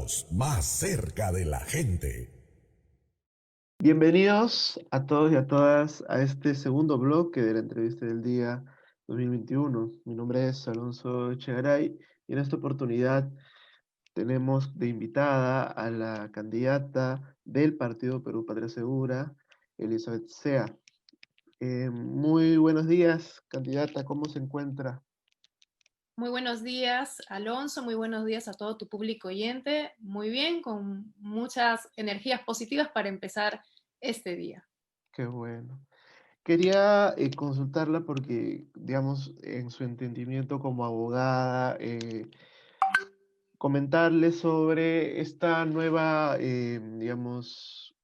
voz más cerca de la gente. Bienvenidos a todos y a todas a este segundo bloque de la entrevista del día 2021. Mi nombre es Alonso Echegaray y en esta oportunidad tenemos de invitada a la candidata del Partido Perú Patria Segura, Elizabeth Sea. Muy buenos días, candidata, ¿cómo se encuentra? Muy buenos días, Alonso. Muy buenos días a todo tu público oyente. Muy bien, con muchas energías positivas para empezar este día. Qué bueno. Quería consultarla porque, digamos, en su entendimiento como abogada, comentarle sobre esta nueva, digamos,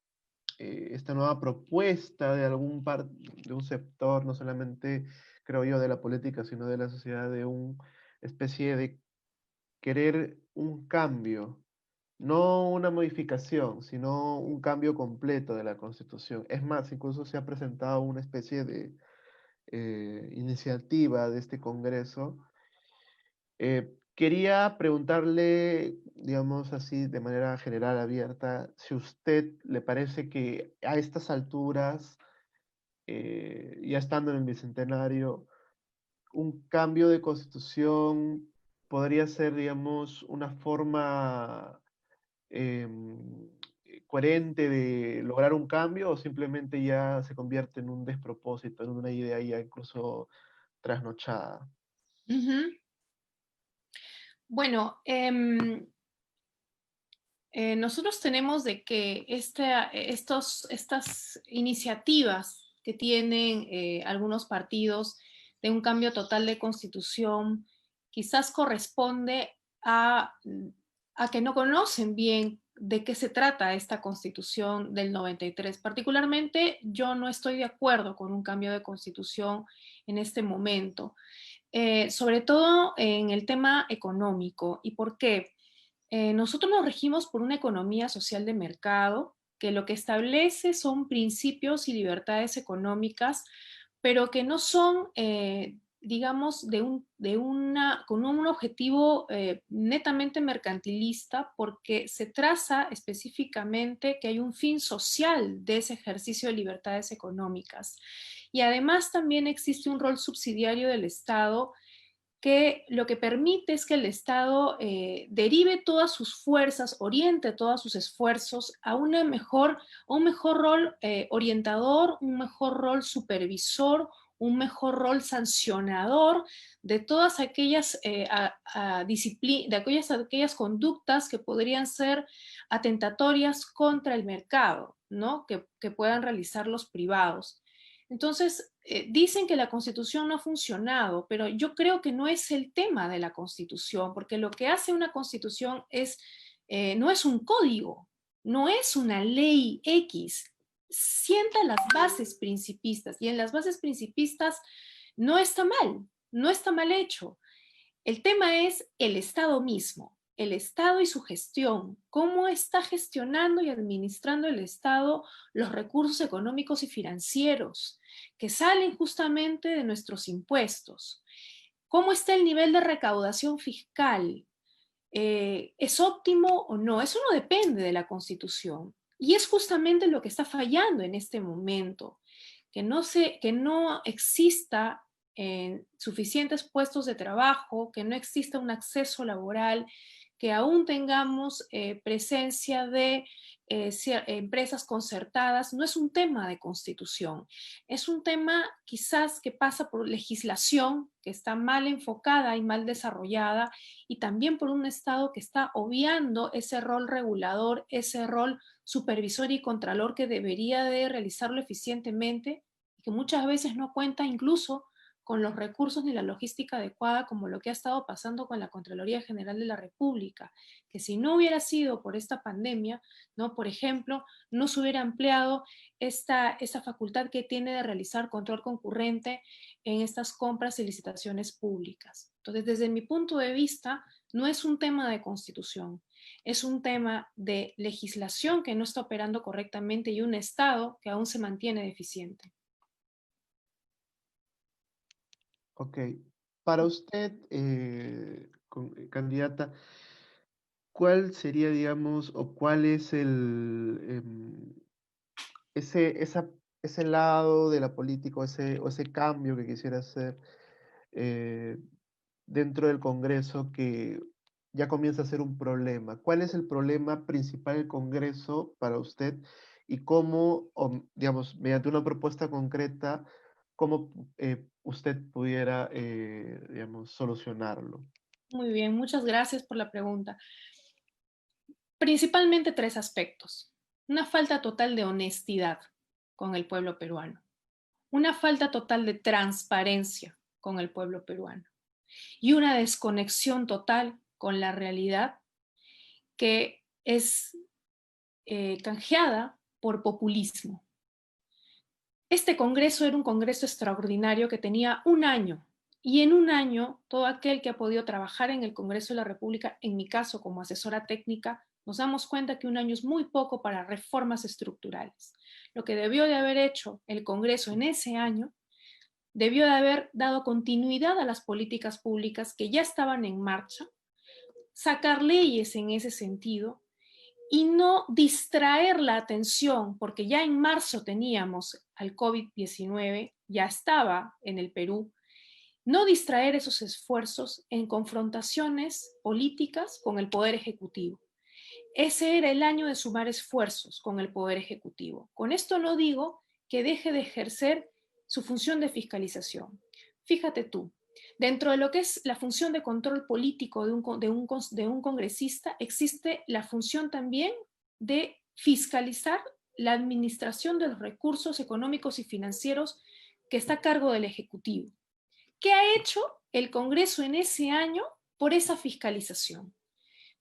esta nueva propuesta de de un sector, no solamente, creo yo, de la política, sino de la sociedad, de una especie de querer un cambio, no una modificación, sino un cambio completo de la Constitución. Es más, incluso se ha presentado una especie de iniciativa de este Congreso. Quería preguntarle, digamos así, de manera general, abierta, si usted le parece que a estas alturas, ya estando en el bicentenario, un cambio de constitución podría ser, digamos, una forma em, coherente de lograr un cambio o simplemente ya se convierte en un despropósito, en una idea ya incluso trasnochada. Ujú. Bueno, nosotros tenemos de que estas iniciativas que tienen algunos partidos de un cambio total de constitución quizás corresponde a, a que no conocen bien de qué se trata esta constitución del 93. Particularmente, yo no estoy de acuerdo con un cambio de constitución en este momento, sobre todo en el tema económico. ¿Y por qué? Nosotros nos regimos por una economía social de mercado que lo que establece son principios y libertades económicas, pero que no son, digamos, con un objetivo netamente mercantilista, porque se traza específicamente que hay un fin social de ese ejercicio de libertades económicas. Y además también existe un rol subsidiario del Estado que lo que permite es que el Estado derive todas sus fuerzas, oriente todos sus esfuerzos a a un mejor rol orientador, un mejor rol supervisor, un mejor rol sancionador de todas aquellas, de aquellas conductas que podrían ser atentatorias contra el mercado, ¿no? Que puedan realizar los privados. Entonces, dicen que la Constitución no ha funcionado, pero yo creo que no es el tema de la Constitución, porque lo que hace una Constitución no es un código, no es una ley X, sienta las bases principistas y en las bases principistas no está mal, no está mal hecho. El tema es el Estado mismo, el Estado y su gestión, cómo está gestionando y administrando el Estado los recursos económicos y financieros que salen justamente de nuestros impuestos. ¿Cómo está el nivel de recaudación fiscal? ¿Es óptimo o no? Eso no depende de la Constitución. Y es justamente lo que está fallando en este momento, que no exista suficientes puestos de trabajo, que no exista un acceso laboral, que aún tengamos presencia de empresas concertadas. No es un tema de constitución, es un tema quizás que pasa por legislación que está mal enfocada y mal desarrollada, y también por un Estado que está obviando ese rol regulador, ese rol supervisor y contralor que debería de realizarlo eficientemente y que muchas veces no cuenta incluso con los recursos ni la logística adecuada, como lo que ha estado pasando con la Contraloría General de la República, que si no hubiera sido por esta pandemia, ¿no? Por ejemplo, no se hubiera empleado esta facultad que tiene de realizar control concurrente en estas compras y licitaciones públicas. Entonces, desde mi punto de vista, no es un tema de constitución, es un tema de legislación que no está operando correctamente y un Estado que aún se mantiene deficiente. Ok. Para usted, candidata, ¿cuál sería, digamos, o cuál es ese, esa, ese lado de la política o ese cambio que quisiera hacer eh, dentro del Congreso que ya comienza a ser un problema? ¿Cuál es el problema principal del Congreso para usted y cómo, digamos, mediante una propuesta concreta, cómo usted pudiera, digamos, solucionarlo? Muy bien, muchas gracias por la pregunta. Principalmente tres aspectos. Una falta total de honestidad con el pueblo peruano. Una falta total de transparencia con el pueblo peruano. Y una desconexión total con la realidad que es canjeada por populismo. Este congreso era un congreso extraordinario que tenía un año, y en un año todo aquel que ha podido trabajar en el Congreso de la República, en mi caso como asesora técnica, nos damos cuenta que un año es muy poco para reformas estructurales. Lo que debió de haber hecho el Congreso en ese año, debió de haber dado continuidad a las políticas públicas que ya estaban en marcha, sacar leyes en ese sentido y no distraer la atención, porque ya en marzo teníamos al COVID-19, ya estaba en el Perú, no distraer esos esfuerzos en confrontaciones políticas con el Poder Ejecutivo. Ese era el año de sumar esfuerzos con el Poder Ejecutivo. Con esto no digo que deje de ejercer su función de fiscalización. Fíjate tú, dentro de lo que es la función de control político de un congresista, existe la función también de fiscalizar la administración de los recursos económicos y financieros que está a cargo del Ejecutivo. ¿Qué ha hecho el Congreso en ese año por esa fiscalización?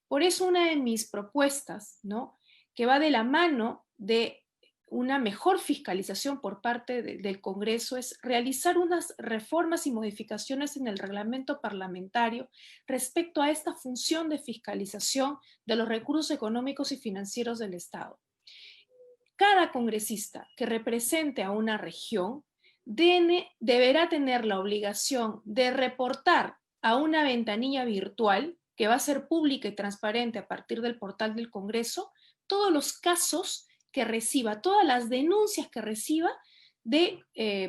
Por eso una de mis propuestas, ¿no?, que va de la mano de una mejor fiscalización por parte del Congreso, es realizar unas reformas y modificaciones en el reglamento parlamentario respecto a esta función de fiscalización de los recursos económicos y financieros del Estado. Cada congresista que represente a una región deberá tener la obligación de reportar a una ventanilla virtual que va a ser pública y transparente a partir del portal del Congreso todos los casos que reciba, todas las denuncias que reciba de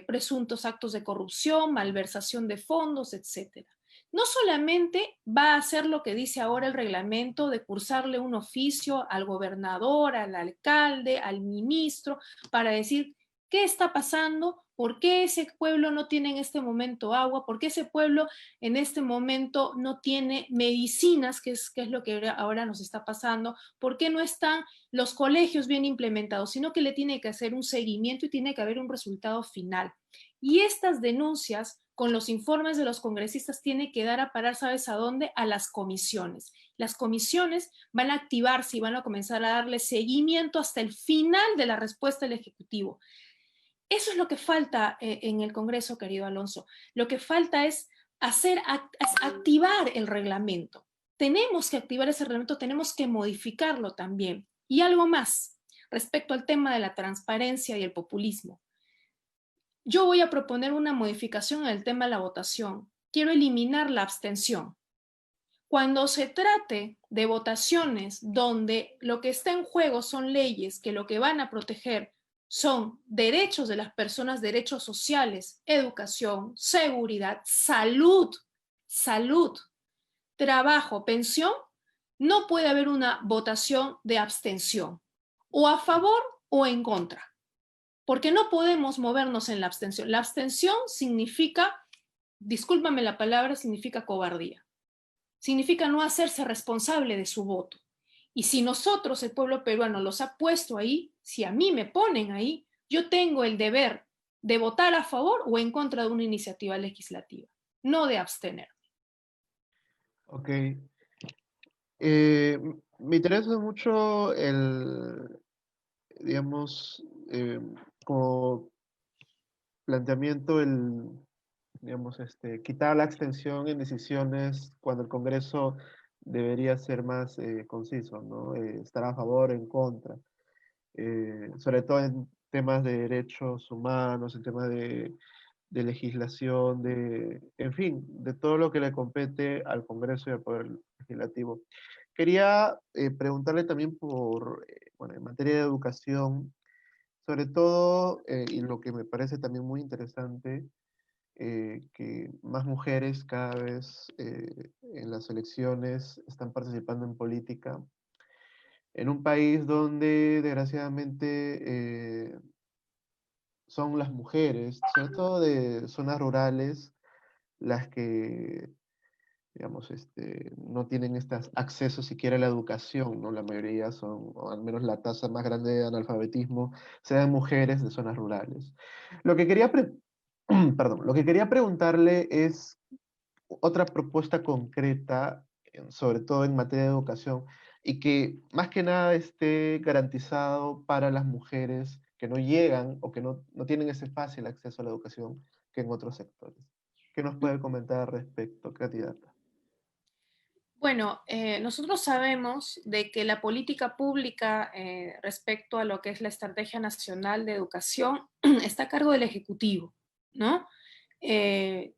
presuntos actos de corrupción, malversación de fondos, etcétera. No solamente va a hacer lo que dice ahora el reglamento de cursarle un oficio al gobernador, al alcalde, al ministro, para decir qué está pasando, por qué ese pueblo no tiene en este momento agua, por qué ese pueblo en este momento no tiene medicinas, que es lo que ahora nos está pasando, por qué no están los colegios bien implementados, sino que le tiene que hacer un seguimiento y tiene que haber un resultado final. Y estas denuncias con los informes de los congresistas tiene que dar a parar, ¿sabes a dónde? A las comisiones. Las comisiones van a activarse y van a comenzar a darle seguimiento hasta el final de la respuesta del Ejecutivo. Eso es lo que falta en el Congreso, querido Alonso. Lo que falta es activar el reglamento. Tenemos que activar ese reglamento, tenemos que modificarlo también. Y algo más respecto al tema de la transparencia y el populismo. Yo voy a proponer una modificación en el tema de la votación. Quiero eliminar la abstención. Cuando se trate de votaciones donde lo que está en juego son leyes que lo que van a proteger son derechos de las personas, derechos sociales, educación, seguridad, salud, trabajo, pensión, no puede haber una votación de abstención, o a favor o en contra, porque no podemos movernos en la abstención. La abstención significa, discúlpame la palabra, significa cobardía. Significa no hacerse responsable de su voto. Y si nosotros, el pueblo peruano, los ha puesto ahí, si a mí me ponen ahí, yo tengo el deber de votar a favor o en contra de una iniciativa legislativa, no de abstener. Ok. Me interesa mucho digamos, como planteamiento digamos, quitar la abstención en decisiones cuando el Congreso debería ser más conciso, ¿no? Estar a favor o en contra, sobre todo en temas de derechos humanos, en temas de legislación, en fin, de todo lo que le compete al Congreso y al Poder Legislativo. quería preguntarle también bueno, en materia de educación, sobre todo, y lo que me parece también muy interesante, que más mujeres cada vez en las elecciones están participando en política, en un país donde desgraciadamente son las mujeres, sobre todo de zonas rurales, las que, digamos, no tienen este acceso siquiera a la educación, ¿no? La mayoría son, o al menos la tasa más grande de analfabetismo, se da en mujeres de zonas rurales. Lo que quería, perdón, lo que quería preguntarle es otra propuesta concreta, sobre todo en materia de educación, y que más que nada esté garantizado para las mujeres que no llegan o que no tienen ese fácil acceso a la educación que en otros sectores. ¿Qué nos puede comentar al respecto, candidata? Bueno, nosotros sabemos de que la política pública respecto a lo que es la Estrategia Nacional de Educación está a cargo del Ejecutivo, ¿no? Eh,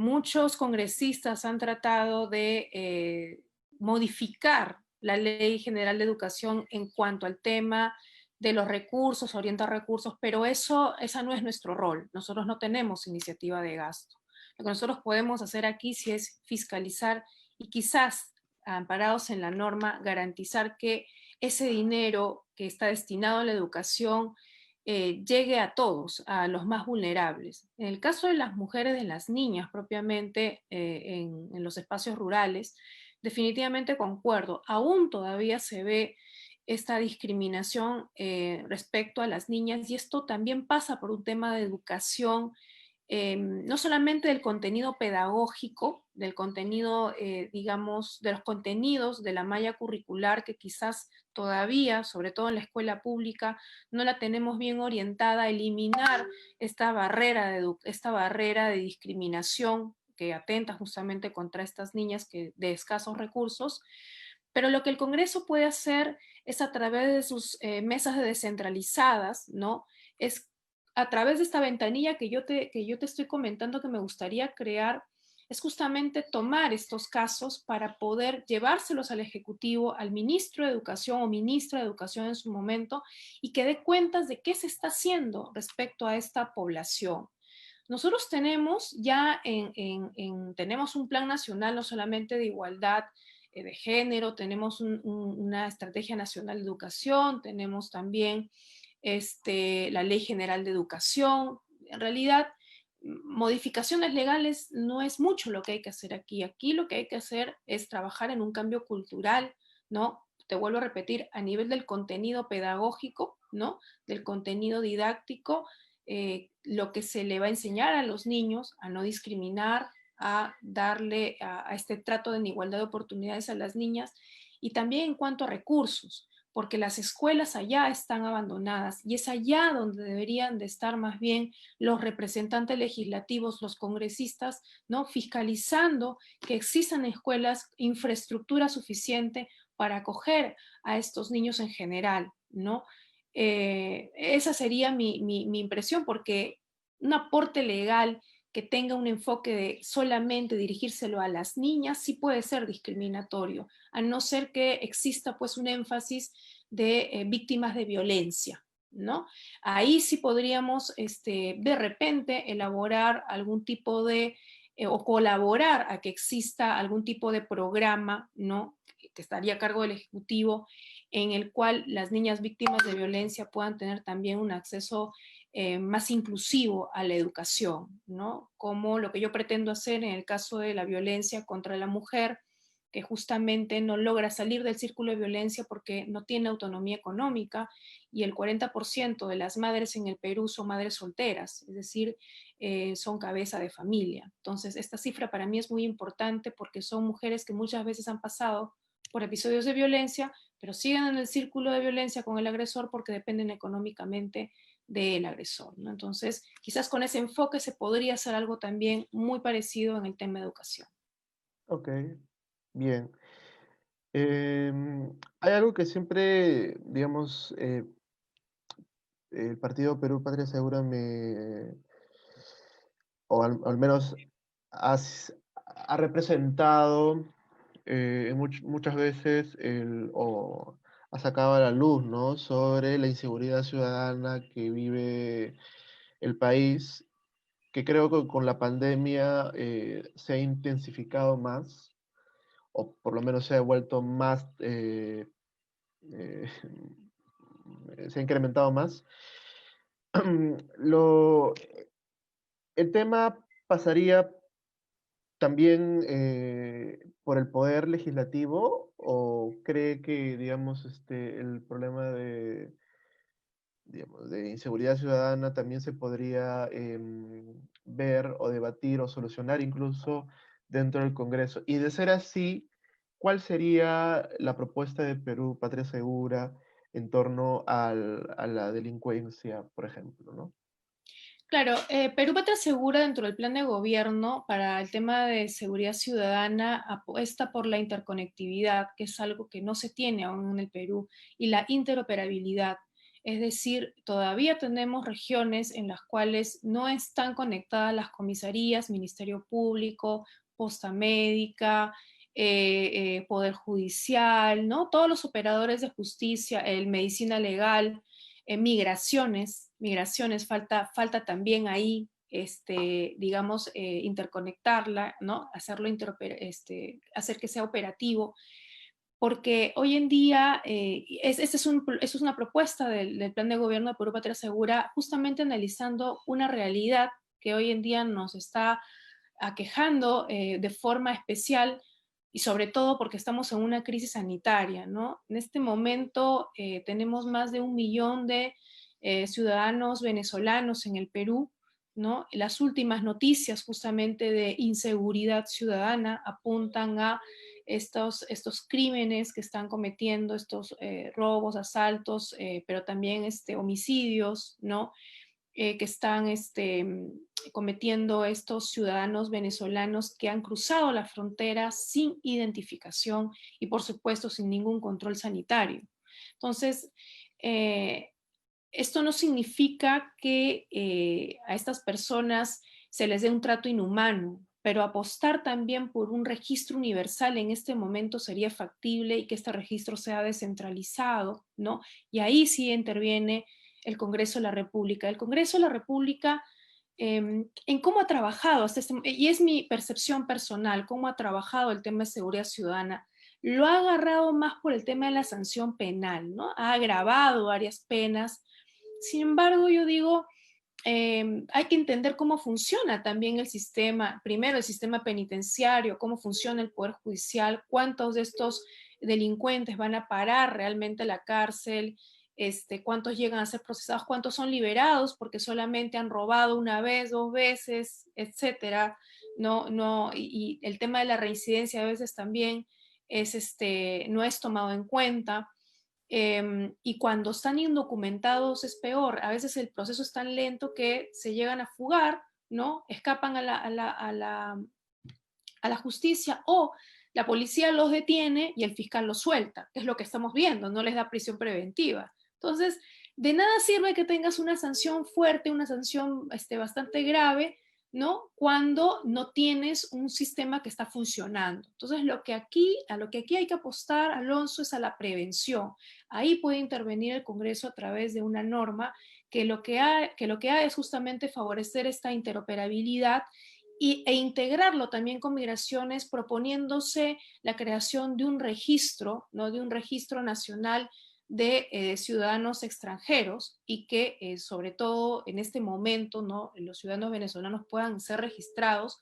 Muchos congresistas han tratado de modificar la Ley General de Educación en cuanto al tema de los recursos, orientar recursos, pero esa no es nuestro rol. Nosotros no tenemos iniciativa de gasto. Lo que nosotros podemos hacer aquí sí es fiscalizar y quizás, amparados en la norma, garantizar que ese dinero que está destinado a la educación llegue a todos, a los más vulnerables. En el caso de las mujeres, de las niñas propiamente en los espacios rurales, definitivamente concuerdo, aún todavía se ve esta discriminación respecto a las niñas y esto también pasa por un tema de educación no solamente del contenido pedagógico, del contenido, digamos, de los contenidos de la malla curricular que quizás todavía, sobre todo en la escuela pública, no la tenemos bien orientada a eliminar esta barrera de discriminación que atenta justamente contra estas niñas de escasos recursos. Pero lo que el Congreso puede hacer es a través de sus mesas descentralizadas, ¿no? Es a través de esta ventanilla que yo te estoy comentando que me gustaría crear, es justamente tomar estos casos para poder llevárselos al Ejecutivo, al ministro de Educación o ministra de Educación en su momento, y que dé cuentas de qué se está haciendo respecto a esta población. Nosotros tenemos ya tenemos un plan nacional no solamente de igualdad de género, tenemos una estrategia nacional de educación, tenemos también la Ley General de Educación. En realidad, modificaciones legales no es mucho lo que hay que hacer aquí. Aquí lo que hay que hacer es trabajar en un cambio cultural, ¿no? Te vuelvo a repetir, a nivel del contenido pedagógico, ¿no? Del contenido didáctico, lo que se le va a enseñar a los niños, a no discriminar, a darle a este trato de igualdad de oportunidades a las niñas y también en cuanto a recursos, porque las escuelas allá están abandonadas y es allá donde deberían de estar más bien los representantes legislativos, los congresistas, ¿no? Fiscalizando que existan escuelas, infraestructura suficiente para acoger a estos niños en general, ¿no? Esa sería mi impresión, porque un aporte legal que tenga un enfoque de solamente dirigírselo a las niñas sí puede ser discriminatorio, a no ser que exista pues un énfasis de víctimas de violencia, ¿no? Ahí sí podríamos de repente elaborar algún tipo de o colaborar a que exista algún tipo de programa, ¿no? Que estaría a cargo del Ejecutivo, en el cual las niñas víctimas de violencia puedan tener también un acceso más inclusivo a la educación, ¿no? Como lo que yo pretendo hacer en el caso de la violencia contra la mujer, que justamente no logra salir del círculo de violencia porque no tiene autonomía económica y el 40% de las madres en el Perú son madres solteras, es decir, son cabeza de familia. Entonces, esta cifra para mí es muy importante porque son mujeres que muchas veces han pasado por episodios de violencia, pero siguen en el círculo de violencia con el agresor porque dependen económicamente del agresor, ¿no? Entonces, quizás con ese enfoque se podría hacer algo también muy parecido en el tema de educación. Ok, bien. Hay algo que siempre, digamos, el partido Perú Patria Segura o al menos ha representado muchas veces ha sacado a la luz, ¿no? Sobre la inseguridad ciudadana que vive el país, que creo que con la pandemia se ha intensificado más, o por lo menos se ha vuelto más, eh, se ha incrementado más. Lo, el tema pasaría también por el poder legislativo, o cree que, digamos, el problema de, digamos, de inseguridad ciudadana también se podría ver o debatir o solucionar incluso dentro del Congreso. Y de ser así, ¿cuál sería la propuesta de Perú Patria Segura en torno a la delincuencia, por ejemplo, ¿no? Claro, Perú Patria Segura dentro del plan de gobierno para el tema de seguridad ciudadana apuesta por la interconectividad, que es algo que no se tiene aún en el Perú, y la interoperabilidad. Es decir, todavía tenemos regiones en las cuales no están conectadas las comisarías, Ministerio Público, Posta Médica, Poder Judicial, ¿no? Todos los operadores de justicia, el medicina legal, migraciones, falta también ahí, digamos, interconectarla, ¿no? Hacer que sea operativo, porque hoy en día, es una propuesta del plan de gobierno de Perú Patria Segura, justamente analizando una realidad que hoy en día nos está aquejando de forma especial, y sobre todo porque estamos en una crisis sanitaria, ¿no? En este momento tenemos más de 1 millón de ciudadanos venezolanos en el Perú, ¿no? Las últimas noticias justamente de inseguridad ciudadana apuntan a estos crímenes que están cometiendo, estos robos, asaltos, pero también homicidios, ¿no? Que están cometiendo estos ciudadanos venezolanos que han cruzado la frontera sin identificación y por supuesto sin ningún control sanitario. Entonces, eh, esto no significa que a estas personas se les dé un trato inhumano, pero apostar también por un registro universal en este momento sería factible, y que este registro sea descentralizado, ¿no? Y ahí sí interviene el Congreso de la República. El Congreso de la República, en cómo ha trabajado, y es mi percepción personal, cómo ha trabajado el tema de seguridad ciudadana, lo ha agarrado más por el tema de la sanción penal, ¿no? Ha agravado varias penas. Sin embargo, yo digo, hay que entender cómo funciona también el sistema, primero el sistema penitenciario, cómo funciona el Poder Judicial, cuántos de estos delincuentes van a parar realmente a la cárcel, cuántos llegan a ser procesados, cuántos son liberados porque solamente han robado una vez, 2 veces, etcétera. Y el tema de la reincidencia a veces también no es tomado en cuenta. Y cuando están indocumentados es peor. A veces el proceso es tan lento que se llegan a fugar, ¿no? Escapan a la justicia, o la policía los detiene y el fiscal los suelta, que es lo que estamos viendo, no les da prisión preventiva. Entonces, de nada sirve que tengas una sanción fuerte, una sanción bastante grave, ¿no? Cuando no tienes un sistema que está funcionando. Entonces, a lo que aquí hay que apostar, Alonso, es a la prevención. Ahí puede intervenir el Congreso a través de una norma que lo que ha es justamente favorecer esta interoperabilidad e integrarlo también con migraciones, proponiéndose la creación de un registro, ¿no? De un registro nacional de ciudadanos extranjeros, y que sobre todo en este momento, ¿no? Los ciudadanos venezolanos puedan ser registrados,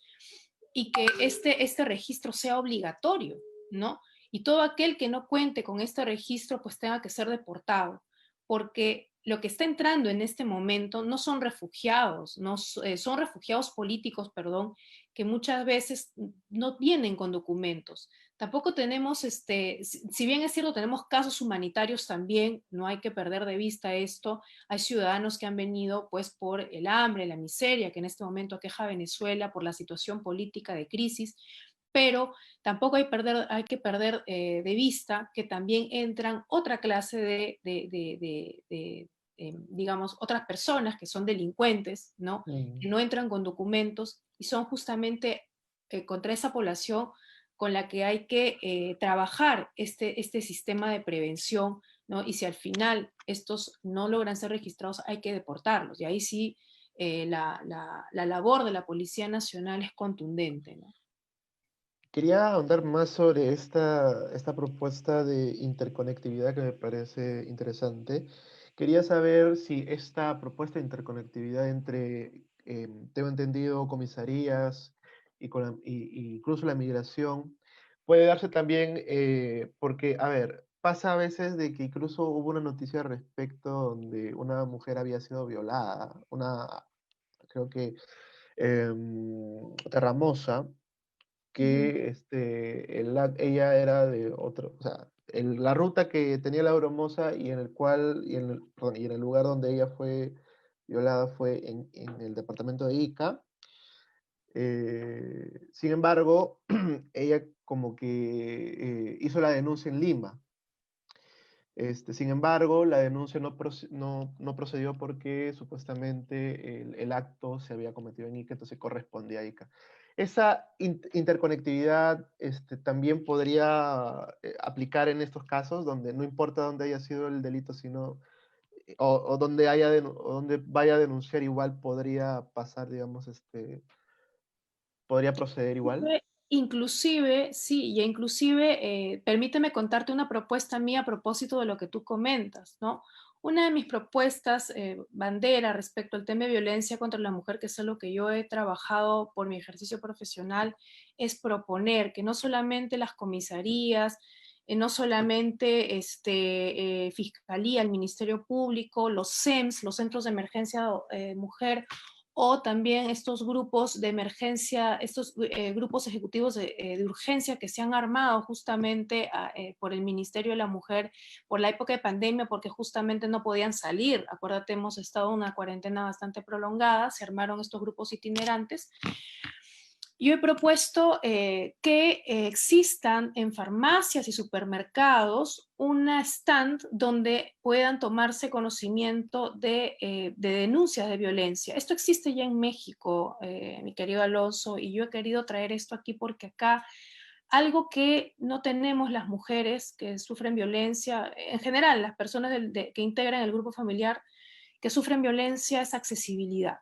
y que este registro sea obligatorio, ¿no? Y todo aquel que no cuente con este registro pues tenga que ser deportado, porque lo que está entrando en este momento no son refugiados, no, son refugiados políticos, perdón, que muchas veces no vienen con documentos. Tampoco tenemos, si bien es cierto, tenemos casos humanitarios también, no hay que perder de vista esto. Hay ciudadanos que han venido pues por el hambre, la miseria que en este momento aqueja a Venezuela, por la situación política de crisis, pero tampoco hay que perder de vista que también entran otra clase digamos, otras personas que son delincuentes, ¿no? Que Mm. no entran con documentos, y son justamente contra esa población con la que hay que trabajar este sistema de prevención, ¿no? Y si al final estos no logran ser registrados, hay que deportarlos. Y ahí sí la labor de la Policía Nacional es contundente, ¿no? Quería ahondar más sobre esta propuesta de interconectividad que me parece interesante. Quería saber si esta propuesta de interconectividad entre, tengo entendido, comisarías y incluso la migración, puede darse también, porque, a ver, pasa a veces de que incluso hubo una noticia al respecto donde una mujer había sido violada, creo que, Terramosa, Ujú. que ella era de otro, o sea, la ruta que tenía la Bromosa y en el cual, perdón, y en el lugar donde ella fue violada fue en el departamento de Ica. Sin embargo, ella como que hizo la denuncia en Lima. Sin embargo, la denuncia no procedió porque supuestamente el acto se había cometido en Ica, entonces correspondía a Ica. Esa interconectividad también podría aplicar en estos casos, donde no importa dónde haya sido el delito, sino, o donde o donde vaya a denunciar, igual podría pasar, digamos, podría proceder igual. Inclusive, sí, y inclusive, permíteme contarte una propuesta mía a propósito de lo que tú comentas, ¿no? Una de mis propuestas, bandera respecto al tema de violencia contra la mujer, que es algo que yo he trabajado por mi ejercicio profesional, es proponer que no solamente las comisarías, no solamente Fiscalía, el Ministerio Público, los CEMS, los Centros de Emergencia Mujer, o también estos grupos de emergencia, estos grupos ejecutivos de urgencia que se han armado justamente por el Ministerio de la Mujer por la época de pandemia, porque justamente no podían salir. Acuérdate, hemos estado en una cuarentena bastante prolongada, se armaron estos grupos itinerantes. Yo he propuesto que existan en farmacias y supermercados una stand donde puedan tomarse conocimiento de denuncias de violencia. Esto existe ya en México, mi querido Alonso, y yo he querido traer esto aquí porque acá algo que no tenemos las mujeres que sufren violencia, en general las personas que integran el grupo familiar que sufren violencia, es accesibilidad.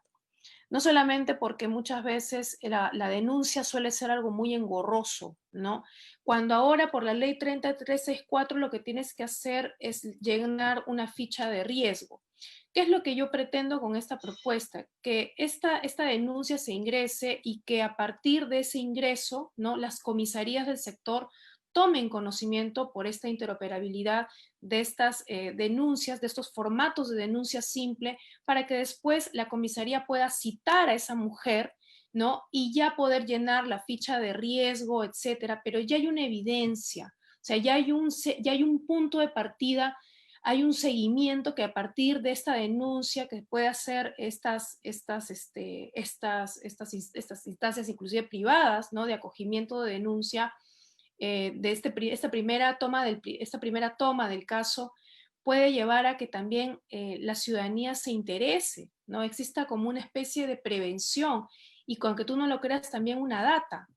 No solamente porque muchas veces la denuncia suele ser algo muy engorroso, ¿no? Cuando ahora por la ley 3364 lo que tienes que hacer es llenar una ficha de riesgo. ¿Qué es lo que yo pretendo con esta propuesta? Que esta denuncia se ingrese y que a partir de ese ingreso, ¿no? Las comisarías del sector tomen conocimiento por esta interoperabilidad de estas denuncias, de estos formatos de denuncia simple, para que después la comisaría pueda citar a esa mujer, ¿no? Y ya poder llenar la ficha de riesgo, etcétera, pero ya hay una evidencia, o sea, ya hay un punto de partida, hay un seguimiento que a partir de esta denuncia que puede hacer estas instancias inclusive privadas, ¿no? De acogimiento de denuncia, de esta primera toma del caso puede llevar a que también la ciudadanía se interese, ¿no? Exista como una especie de prevención y con que tú no lo creas también una data.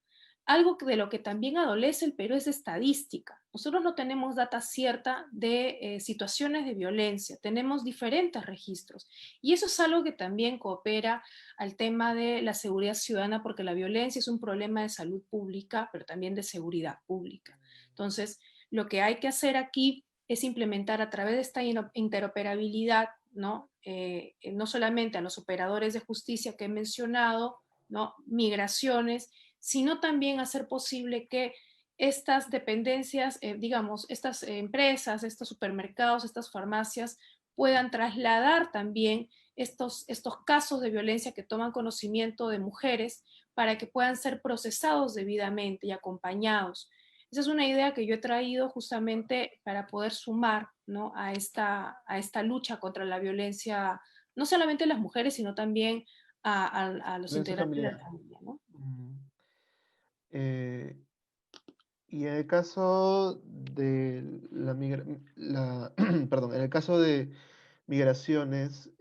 Algo de lo que también adolece el Perú es de estadística. Nosotros no tenemos data cierta de situaciones de violencia, tenemos diferentes registros y eso es algo que también coopera al tema de la seguridad ciudadana porque la violencia es un problema de salud pública, pero también de seguridad pública. Entonces, lo que hay que hacer aquí es implementar a través de esta interoperabilidad, ¿no? No solamente a los operadores de justicia que he mencionado, ¿no? Migraciones, sino también hacer posible que estas dependencias, digamos, estas empresas, estos supermercados, estas farmacias, puedan trasladar también estos casos de violencia que toman conocimiento de mujeres para que puedan ser procesados debidamente y acompañados. Esa es una idea que yo he traído justamente para poder sumar, ¿no? A esta lucha contra la violencia, no solamente a las mujeres, sino también a los Violencia integrantes de la familiar. familia, ¿no? Mm. Eh, y en el caso de perdón, en el caso de migraciones,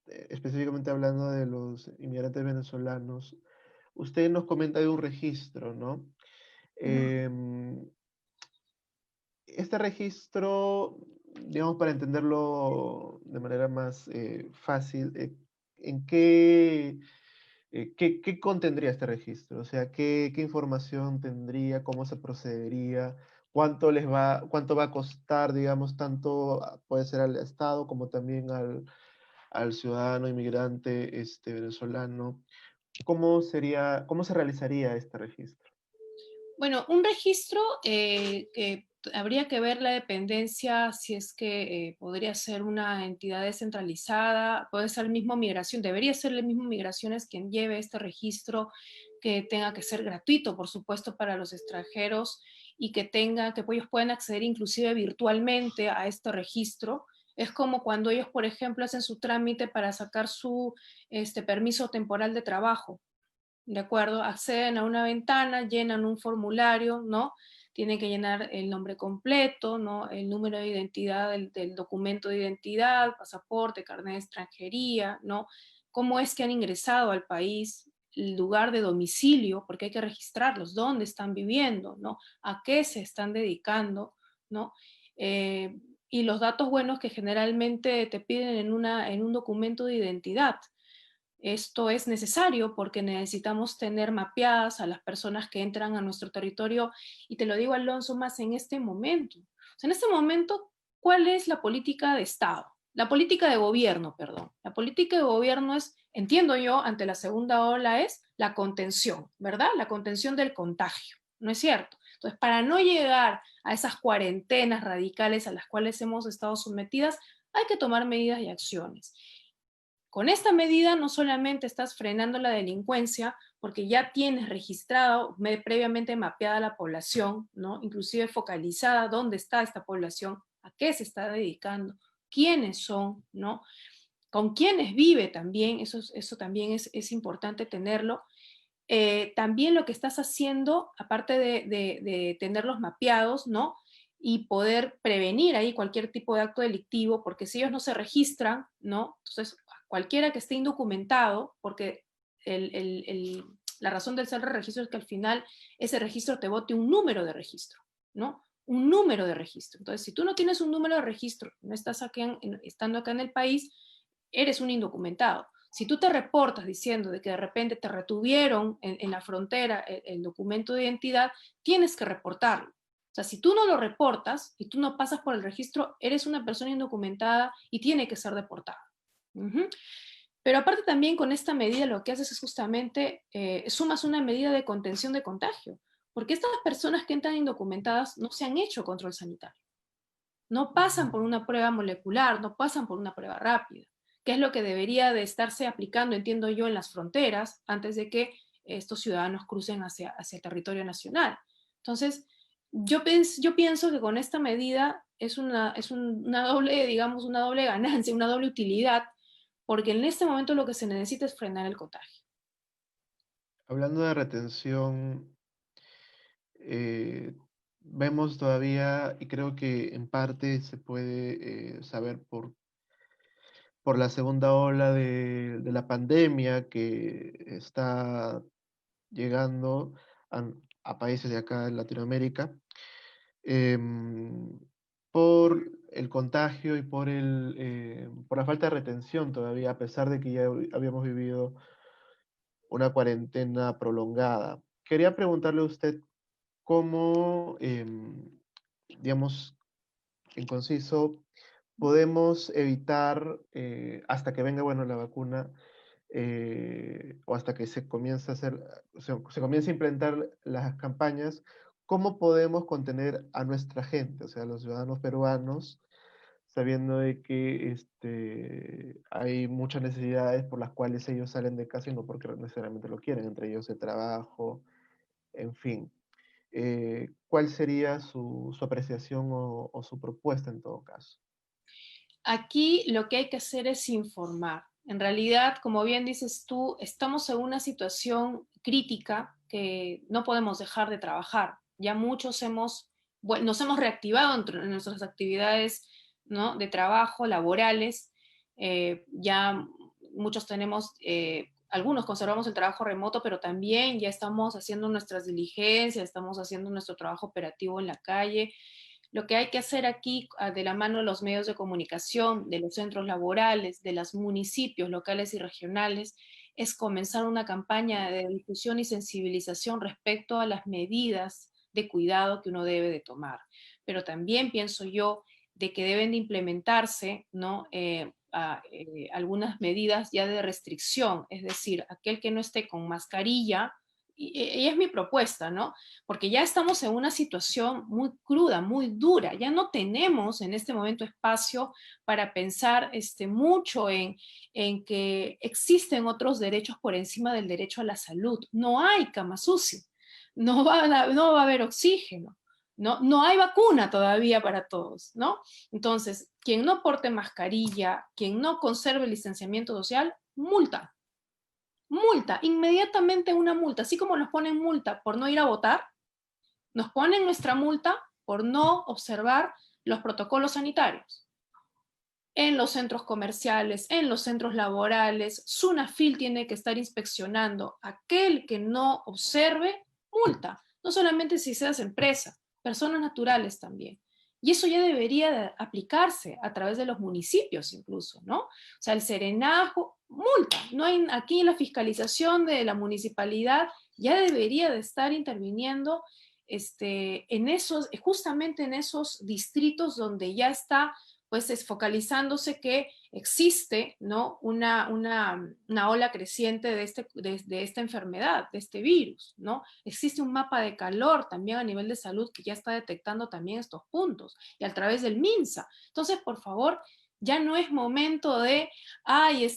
específicamente hablando de los inmigrantes venezolanos, usted nos comenta de un registro, ¿no? Ujú. Em, este registro, digamos, para entenderlo de manera más fácil, ¿en qué contendría este registro? O sea, ¿qué información tendría? ¿Cómo se procedería? ¿Cuánto va a costar, digamos, tanto puede ser al Estado como también al ciudadano inmigrante venezolano? ¿Cómo se realizaría este registro? Bueno, un registro que habría que ver la dependencia, si es que podría ser una entidad descentralizada, puede ser el mismo Migración, debería ser el mismo Migraciones quien lleve este registro, que tenga que ser gratuito, por supuesto, para los extranjeros y que ellos puedan acceder inclusive virtualmente a este registro. Es como cuando ellos, por ejemplo, hacen su trámite para sacar su permiso temporal de trabajo. ¿De acuerdo? Acceden a una ventana, llenan un formulario, ¿no? Tienen que llenar el nombre completo, ¿no? El número de identidad del documento de identidad, pasaporte, carnet de extranjería, ¿no? Cómo es que han ingresado al país, el lugar de domicilio, porque hay que registrarlos, dónde están viviendo, ¿no? A qué se están dedicando, ¿no? Eh, y los datos buenos que generalmente te piden en un documento de identidad. Esto es necesario porque necesitamos tener mapeadas a las personas que entran a nuestro territorio, y te lo digo, Alonso, más en este momento. O sea, en este momento, ¿cuál es la política de Estado? La política de gobierno, perdón. La política de gobierno es, entiendo yo, ante la segunda ola es la contención, ¿verdad? La contención del contagio, ¿no es cierto? Entonces, para no llegar a esas cuarentenas radicales a las cuales hemos estado sometidas, hay que tomar medidas y acciones. Con esta medida no solamente estás frenando la delincuencia, porque ya tienes registrado, previamente mapeada la población, ¿no? Inclusive focalizada dónde está esta población, a qué se está dedicando, quiénes son, ¿no? Con quiénes vive también, eso también es importante tenerlo. También lo que estás haciendo, aparte de tenerlos mapeados, ¿no? Y poder prevenir ahí cualquier tipo de acto delictivo, porque si ellos no se registran, ¿no? Entonces, cualquiera que esté indocumentado, porque la razón del ser de registro es que al final ese registro te bote un número de registro, ¿no? Un número de registro. Entonces, si tú no tienes un número de registro, no estás aquí estando acá en el país, eres un indocumentado. Si tú te reportas diciendo de que de repente te retuvieron en la frontera el documento de identidad, tienes que reportarlo. O sea, si tú no lo reportas y tú no pasas por el registro, eres una persona indocumentada y tiene que ser deportada. Uh-huh. Pero aparte también con esta medida lo que haces es justamente sumas una medida de contención de contagio, porque estas personas que entran indocumentadas no se han hecho control sanitario, no pasan por una prueba molecular, no pasan por una prueba rápida, que es lo que debería de estarse aplicando, entiendo yo, en las fronteras antes de que estos ciudadanos crucen hacia el territorio nacional. Entonces, yo pienso que con esta medida una doble, digamos, una doble ganancia, una doble utilidad, porque en este momento lo que se necesita es frenar el contagio. Hablando de retención, eh, vemos todavía, y creo que en parte se puede saber por la segunda ola de la pandemia que está llegando a países de acá en Latinoamérica, em, por el contagio y por la falta de retención todavía, a pesar de que ya habíamos vivido una cuarentena prolongada. Quería preguntarle a usted cómo, digamos, en conciso, podemos evitar, hasta que venga, bueno, la vacuna, o hasta que se comience a hacer, se comience a implementar las campañas, cómo podemos contener a nuestra gente, o sea, a los ciudadanos peruanos, sabiendo de que hay muchas necesidades por las cuales ellos salen de casa y no porque necesariamente lo quieren, entre ellos el trabajo, en fin. ¿Cuál sería su apreciación o su propuesta en todo caso? Aquí lo que hay que hacer es informar. En realidad, como bien dices tú, estamos en una situación crítica que no podemos dejar de trabajar. Ya muchos nos hemos reactivado en nuestras actividades, ¿no? De trabajo, laborales. Ya muchos tenemos algunos conservamos el trabajo remoto, pero también ya estamos haciendo nuestras diligencias, estamos haciendo nuestro trabajo operativo en la calle. Lo que hay que hacer aquí, de la mano de los medios de comunicación, de los centros laborales, de los municipios locales y regionales, es comenzar una campaña de difusión y sensibilización respecto a las medidas de cuidado que uno debe de tomar. Pero también pienso yo de que deben de implementarse, ¿no? Algunas medidas ya de restricción, es decir, aquel que no esté con mascarilla, y es mi propuesta, ¿no? Porque ya estamos en una situación muy cruda, muy dura, ya no tenemos en este momento espacio para pensar mucho en que existen otros derechos por encima del derecho a la salud. No hay cama sucia, no va a haber oxígeno, no hay vacuna todavía para todos, ¿no? Entonces, quien no porte mascarilla, quien no conserve el distanciamiento social, multa. Multa, inmediatamente una multa, así como nos ponen multa por no ir a votar, nos ponen nuestra multa por no observar los protocolos sanitarios. En los centros comerciales, en los centros laborales, SUNAFIL tiene que estar inspeccionando aquel que no observe, multa. No solamente si seas empresa, personas naturales también. Y eso ya debería de aplicarse a través de los municipios incluso, ¿no? O sea, el serenajo, multa. No hay, aquí la fiscalización de la municipalidad ya debería de estar interviniendo en esos, justamente en esos distritos donde ya está pues es focalizándose que existe, ¿no? Una ola creciente de esta enfermedad, de este virus, ¿no? Existe un mapa de calor también a nivel de salud que ya está detectando también estos puntos y a través del MINSA. Entonces, por favor, ya no es momento de, ay,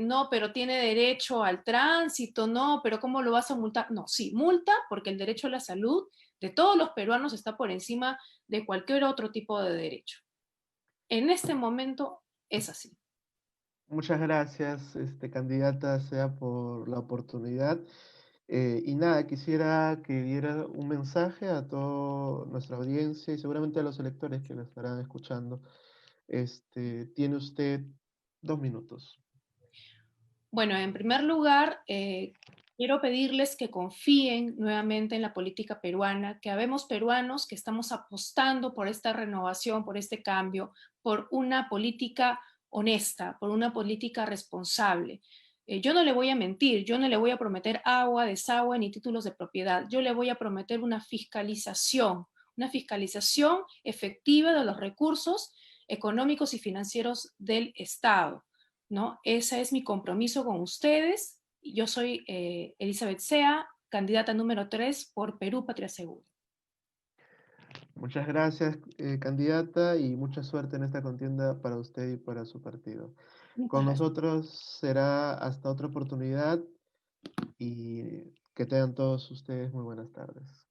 no, pero tiene derecho al tránsito, no, pero ¿cómo lo vas a multar? No, sí, multa porque el derecho a la salud de todos los peruanos está por encima de cualquier otro tipo de derecho. En este momento es así. Muchas gracias, candidata, sea por la oportunidad. Y nada, quisiera que diera un mensaje a toda nuestra audiencia y seguramente a los electores que la estarán escuchando. Tiene usted 2 minutos. Bueno, en primer lugar, quiero pedirles que confíen nuevamente en la política peruana, que habemos peruanos que estamos apostando por esta renovación, por este cambio, por una política honesta, por una política responsable. Yo no le voy a mentir, yo no le voy a prometer agua, desagüe ni títulos de propiedad, yo le voy a prometer una fiscalización efectiva de los recursos económicos y financieros del Estado, ¿no? Ese es mi compromiso con ustedes. Yo soy Elizabeth Sea, candidata número 3 por Perú Patria Segura. Muchas gracias, candidata, y mucha suerte en esta contienda para usted y para su partido. Muchas Con gracias. nosotros será hasta otra oportunidad y que tengan todos ustedes muy buenas tardes.